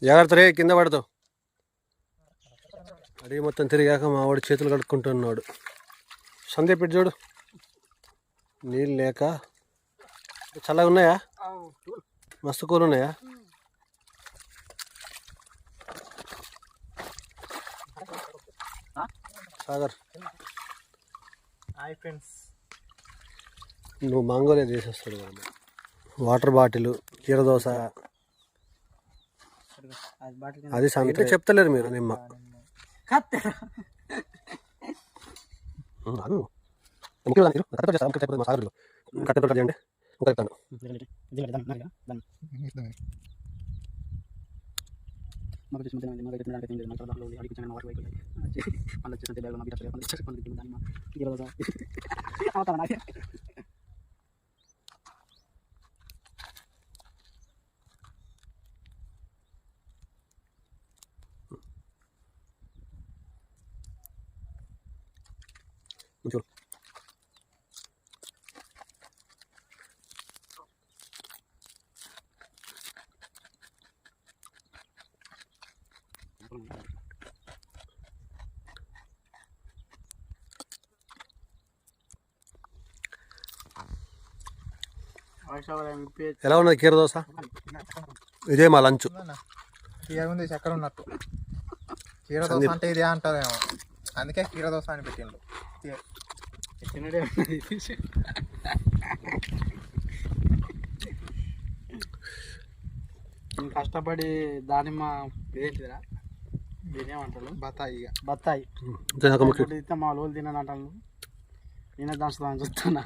జాగ్రత్త రే, కింద పడతావు. అడిగి మొత్తం తిరిగాక మా వాడు చేతులు కడుక్కుంటున్నాడు. సందే పెట్టి చూడు, నీళ్ళు లేక. చల్లగా ఉన్నాయా? మస్తు కూల్ ఉన్నాయా? సాగర్ హాయ్ ఫ్రెండ్స్, నువ్వు మాంగోలే చేసేస్తాడు కదా. వాటర్ బాటిల్, కీరదోస, అది సంతే చెప్తలేరు మీరు. నిమ్మ కట్టెతో చేయండి. చెప్తాను ఎలా ఉన్నది కీరదోస? ఇదే మా లంచ్. ఉంది చక్కెర ఉన్నట్టు. కీరదోస అంటే ఇదే అంటారేమో, అందుకే కీరదోస అని పెట్టిండు. కష్టపడి దానిమ్మ ఇదేంటిదిరా, దీనేమంటారు? బత్తాయి. బత్తాయి మా లోలు తిననంటాను. నేనే దంచుతాను చూస్తున్నా.